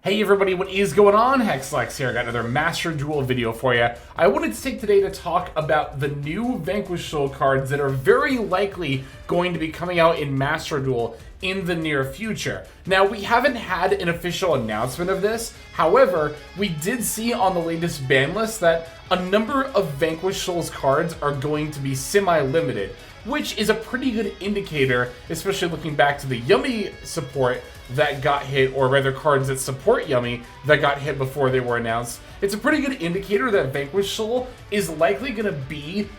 Hey everybody, what is going on? Hexlex here. I got another Master Duel video for you. I wanted to take today to talk about the new Vanquish Soul cards that are very likely going to be coming out in Master Duel in the near future. Now, we haven't had an official announcement of this. However, we did see on the latest ban list that a number of Vanquish Soul's cards are going to be semi-limited, which is a pretty good indicator, especially looking back to the Yummy support that got hit, or rather cards that support Yummy that got hit before they were announced. It's a pretty good indicator that Vanquish Soul is likely going to be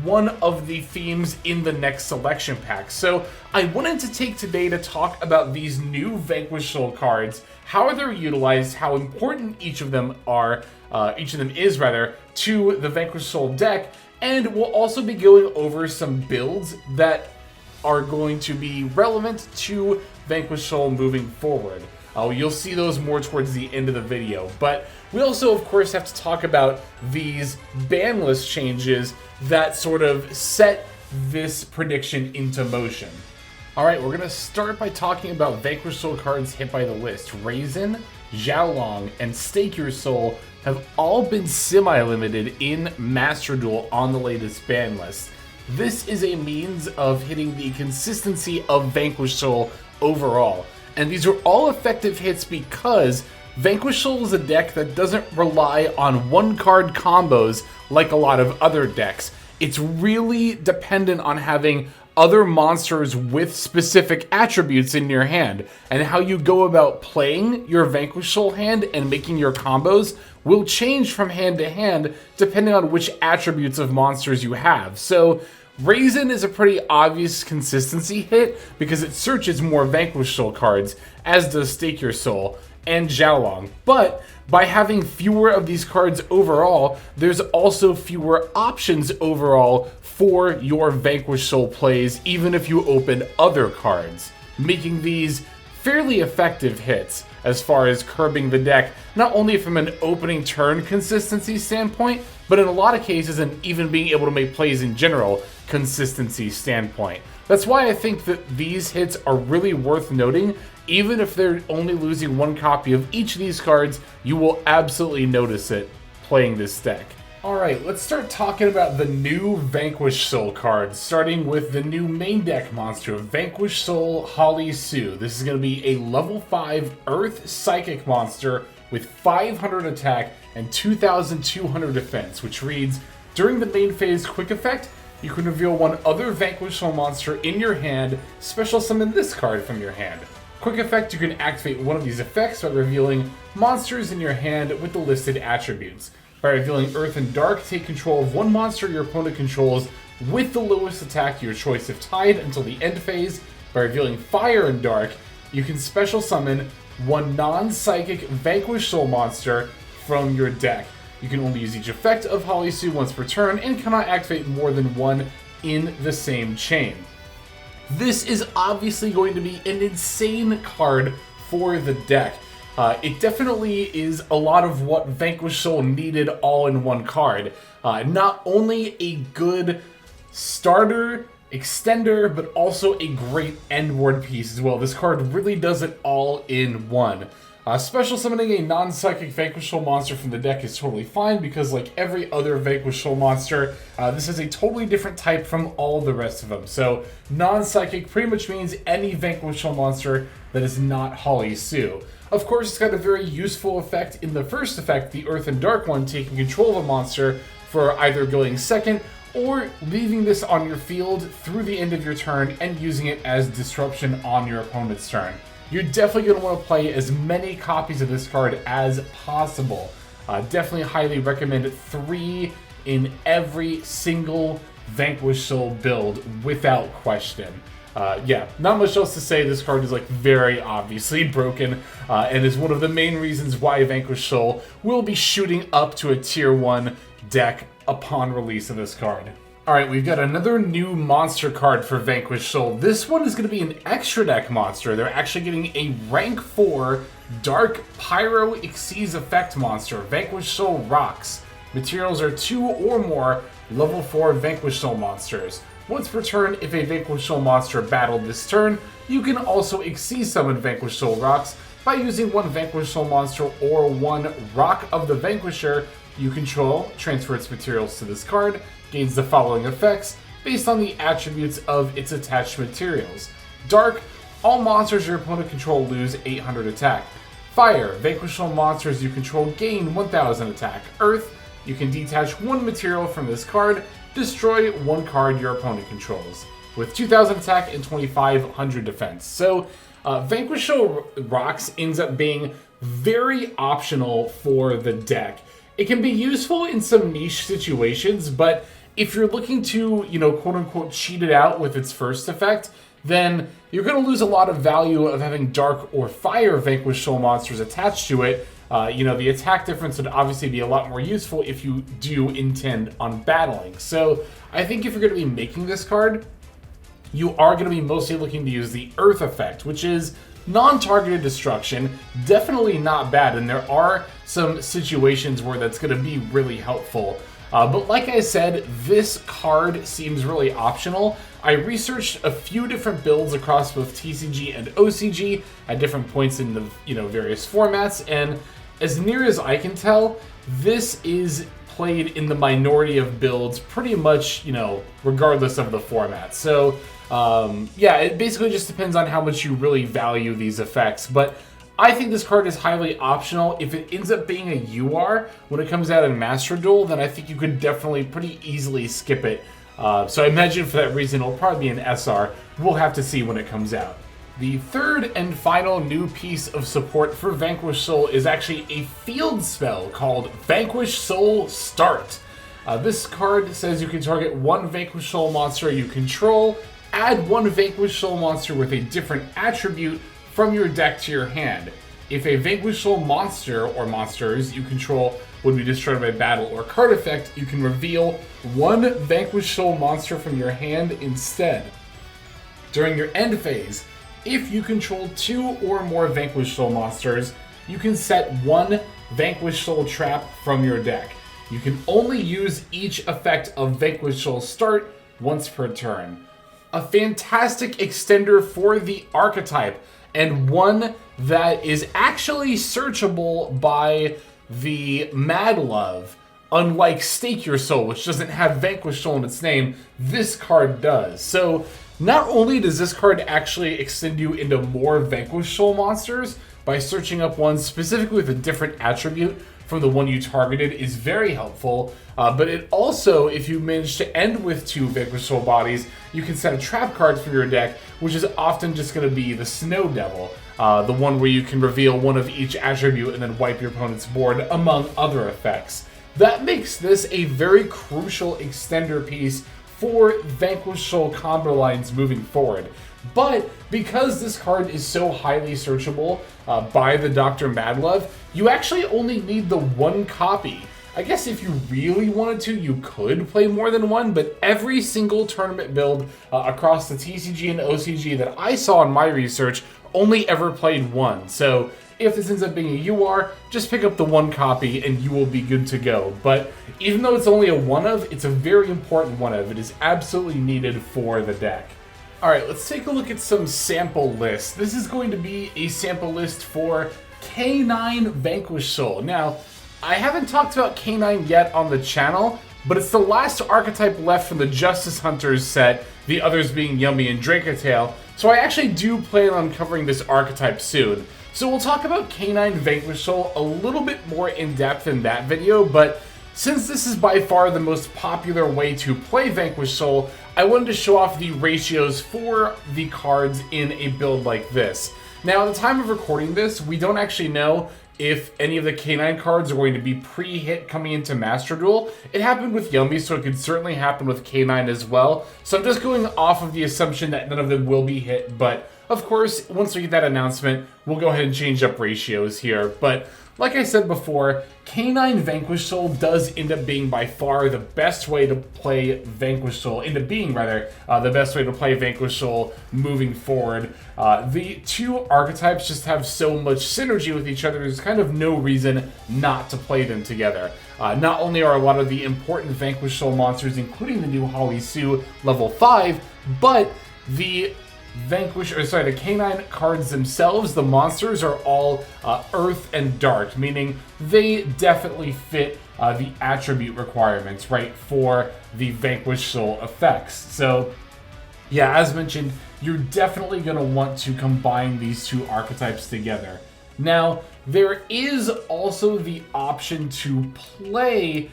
one of the themes in the next selection pack. So I wanted to take today to talk about these new Vanquish Soul cards, how they're utilized, how important each of them is to the Vanquish Soul deck, and we'll also be going over some builds that are going to be relevant to Vanquish Soul moving forward. You'll see those more towards the end of the video, but we also, of course, have to talk about these ban list changes that sort of set this prediction into motion. Alright, we're going to start by talking about Vanquish Soul cards hit by the list. Raisin, Xiaolong, and Stake Your Soul have all been semi-limited in Master Duel on the latest ban list. This is a means of hitting the consistency of Vanquish Soul overall. And these are all effective hits because Vanquish Soul is a deck that doesn't rely on one-card combos like a lot of other decks. It's really dependent on having other monsters with specific attributes in your hand, and how you go about playing your Vanquish Soul hand and making your combos will change from hand to hand depending on which attributes of monsters you have. So Raisin is a pretty obvious consistency hit because it searches more Vanquish Soul cards, as does Stake Your Soul and Xiaolong. But by having fewer of these cards overall, there's also fewer options overall for your Vanquish Soul plays, even if you open other cards, making these fairly effective hits as far as curbing the deck, not only from an opening turn consistency standpoint, but in a lot of cases, and even being able to make plays in general consistency standpoint. That's why I think that these hits are really worth noting. Even if they're only losing one copy of each of these cards, you will absolutely notice it playing this deck. Alright, let's start talking about the new Vanquish Soul cards, starting with the new main deck monster, Vanquish Soul Hollie Sue. This is going to be a level 5 Earth Psychic monster with 500 attack and 2,200 defense, which reads, during the main phase quick effect, you can reveal one other Vanquish Soul monster in your hand, special summon this card from your hand. Quick effect, you can activate one of these effects by revealing monsters in your hand with the listed attributes. By revealing Earth and Dark, take control of one monster your opponent controls with the lowest attack to your choice if tied until the end phase. By revealing Fire and Dark, you can special summon one non-psychic Vanquish Soul monster from your deck. You can only use each effect of Hollie Sue once per turn and cannot activate more than one in the same chain. This is obviously going to be an insane card for the deck. It definitely is a lot of what Vanquish Soul needed all in one card. Not only a good starter, extender, but also a great endward piece as well. This card really does it all in one. Special summoning a non-psychic Vanquish Soul monster from the deck is totally fine because, like every other Vanquish Soul monster, this is a totally different type from all the rest of them. So non-psychic pretty much means any Vanquish Soul monster that is not Hollie Sue. Of course, it's got a very useful effect in the first effect, the Earth and Dark one, taking control of a monster for either going second or leaving this on your field through the end of your turn and using it as disruption on your opponent's turn. You're definitely going to want to play as many copies of this card as possible. Definitely highly recommend 3 in every single Vanquish Soul build without question. Yeah, not much else to say. This card is like very obviously broken and is one of the main reasons why Vanquish Soul will be shooting up to a tier 1 deck upon release of this card. Alright, we've got another new monster card for Vanquish Soul. This one is going to be an extra deck monster. They're actually getting a rank 4 Dark Pyro Xyz effect monster, Vanquish Soul Rocks. Materials are 2 or more level 4 Vanquish Soul monsters. Once per turn, if a Vanquish Soul monster battled this turn, you can also Xyz summon Vanquish Soul Rocks by using one Vanquish Soul monster or one Rock of the Vanquisher you control, transfer its materials to this card, gains the following effects based on the attributes of its attached materials. Dark, all monsters your opponent control lose 800 attack. Fire, Vanquish Soul monsters you control gain 1000 attack. Earth, you can detach one material from this card, destroy one card your opponent controls, with 2000 attack and 2500 defense. So, Vanquish Soul Rocks ends up being very optional for the deck. It can be useful in some niche situations, but if you're looking to, quote-unquote cheat it out with its first effect, then you're going to lose a lot of value of having Dark or Fire Vanquish Soul monsters attached to it. The attack difference would obviously be a lot more useful if you do intend on battling. So I think if you're going to be making this card, you are going to be mostly looking to use the Earth effect, which is non-targeted destruction, definitely not bad, and there are some situations where that's going to be really helpful. But like I said, this card seems really optional. I researched a few different builds across both TCG and OCG at different points in the various formats, and as near as I can tell, this is played in the minority of builds pretty much, regardless of the format. So it basically just depends on how much you really value these effects. But I think this card is highly optional. If it ends up being a UR when it comes out in Master Duel, then I think you could definitely pretty easily skip it. So I imagine for that reason it'll probably be an SR. We'll have to see when it comes out. The third and final new piece of support for Vanquish Soul is actually a field spell called Vanquish Soul Start. This card says you can target one Vanquish Soul monster you control, add one Vanquish Soul monster with a different attribute from your deck to your hand. If a Vanquish Soul monster or monsters you control would be destroyed by battle or card effect, you can reveal one Vanquish Soul monster from your hand instead. During your end phase, if you control two or more Vanquish Soul monsters, you can set one Vanquish Soul trap from your deck. You can only use each effect of Vanquish Soul Start once per turn. A fantastic extender for the archetype, and one that is actually searchable by the Mad Love. Unlike Stake Your Soul, which doesn't have Vanquish Soul in its name, this card does. So not only does this card actually extend you into more Vanquish Soul monsters by searching up one specifically with a different attribute from the one you targeted is very helpful, but it also, if you manage to end with two Vanquish Soul bodies, you can set a trap card from your deck, which is often just going to be the Snow Devil, the one where you can reveal one of each attribute and then wipe your opponent's board, among other effects. That makes this a very crucial extender piece for Vanquish Soul combo lines moving forward. But because this card is so highly searchable by the Dr. Madlove, you actually only need the one copy. I guess if you really wanted to, you could play more than one, but every single tournament build across the TCG and OCG that I saw in my research only ever played one. So if this ends up being a UR, just pick up the one copy and you will be good to go. But even though it's only a one of, it's a very important one of. It is absolutely needed for the deck. Alright, let's take a look at some sample lists. This is going to be a sample list for K9 Vanquish Soul. Now, I haven't talked about K9 yet on the channel, but it's the last archetype left from the Justice Hunters set, the others being Yummy and Draketail, so I actually do plan on covering this archetype soon. So we'll talk about K9 Vanquish Soul a little bit more in depth in that video, but since this is by far the most popular way to play Vanquish Soul, I wanted to show off the ratios for the cards in a build like this. Now, at the time of recording this, we don't actually know if any of the K9 cards are going to be pre-hit coming into Master Duel. It happened with Yummy, so it could certainly happen with K9 as well. So I'm just going off of the assumption that none of them will be hit, but of course, once we get that announcement, we'll go ahead and change up ratios here. But like I said before, K9 Vanquish Soul does end up being by far the best way to play Vanquish Soul, the best way to play Vanquish Soul moving forward. The two archetypes just have so much synergy with each other, there's kind of no reason not to play them together. Not only are a lot of the important Vanquish Soul monsters, including the new Hollie Sue level 5, but the the canine cards themselves, the monsters are all earth and dark, meaning they definitely fit the attribute requirements, right, for the Vanquish Soul effects. So, yeah, as mentioned, you're definitely going to want to combine these two archetypes together. Now, there is also the option to play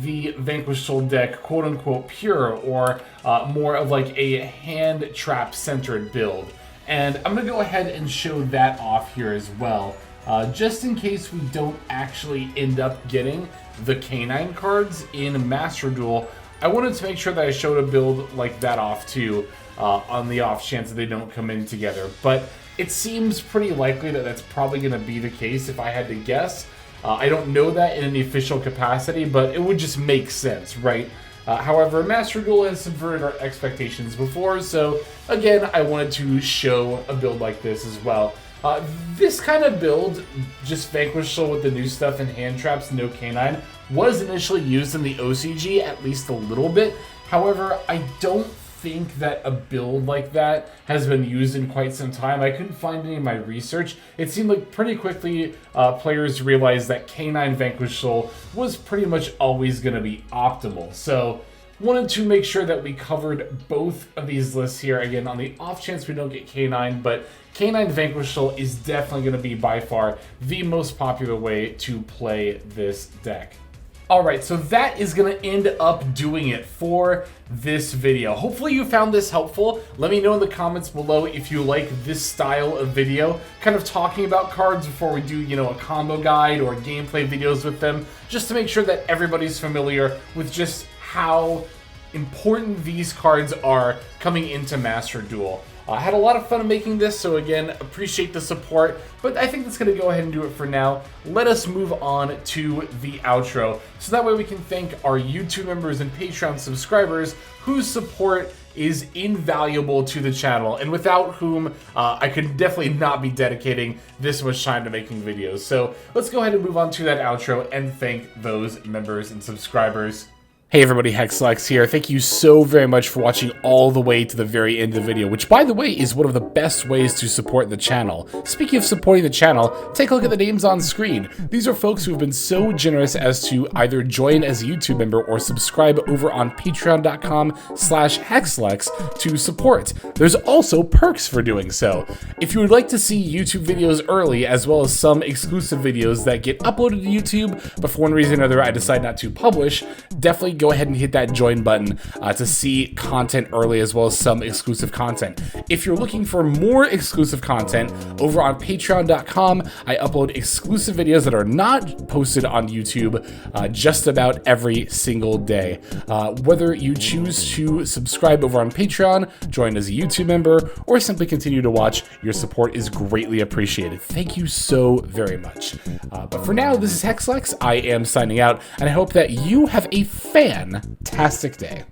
the Vanquish Soul deck quote-unquote pure, or more of like a hand trap centered build. And I'm going to go ahead and show that off here as well. Just in case we don't actually end up getting the canine cards in Master Duel, I wanted to make sure that I showed a build like that off too, on the off chance that they don't come in together. But it seems pretty likely that that's probably going to be the case if I had to guess. I don't know that in any official capacity, but it would just make sense, right? However, Master Duel has subverted our expectations before, so again, I wanted to show a build like this as well. This kind of build, just Vanquish Soul with the new stuff and hand traps, no canine, was initially used in the OCG at least a little bit. However, I don't think that a build like that has been used in quite some time. I couldn't find any in my research. It seemed like pretty quickly players realized that canine Vanquish Soul was pretty much always going to be optimal. So wanted to make sure that we covered both of these lists here. Again, on the off chance we don't get canine, but canine Vanquish Soul is definitely going to be by far the most popular way to play this deck. Alright, so that is going to end up doing it for this video. Hopefully you found this helpful. Let me know in the comments below if you like this style of video, kind of talking about cards before we do, a combo guide or gameplay videos with them, just to make sure that everybody's familiar with just how important these cards are coming into Master Duel. I had a lot of fun making this, so again, appreciate the support, but I think that's going to go ahead and do it for now. Let us move on to the outro, so that way we can thank our YouTube members and Patreon subscribers whose support is invaluable to the channel, and without whom I could definitely not be dedicating this much time to making videos. So let's go ahead and move on to that outro and thank those members and subscribers. Hey everybody, Hexlex here. Thank you so very much for watching all the way to the very end of the video, which by the way is one of the best ways to support the channel. Speaking of supporting the channel, take a look at the names on screen. These are folks who have been so generous as to either join as a YouTube member or subscribe over on patreon.com/Hexlex to support. There's also perks for doing so. If you would like to see YouTube videos early, as well as some exclusive videos that get uploaded to YouTube, but for one reason or another I decide not to publish, definitely go ahead and hit that join button to see content early, as well as some exclusive content. If you're looking for more exclusive content, over on patreon.com, I upload exclusive videos that are not posted on YouTube just about every single day. Whether you choose to subscribe over on Patreon, join as a YouTube member, or simply continue to watch, your support is greatly appreciated. Thank you so very much. But for now, this is Hexlex. I am signing out, and I hope that you have a fantastic day.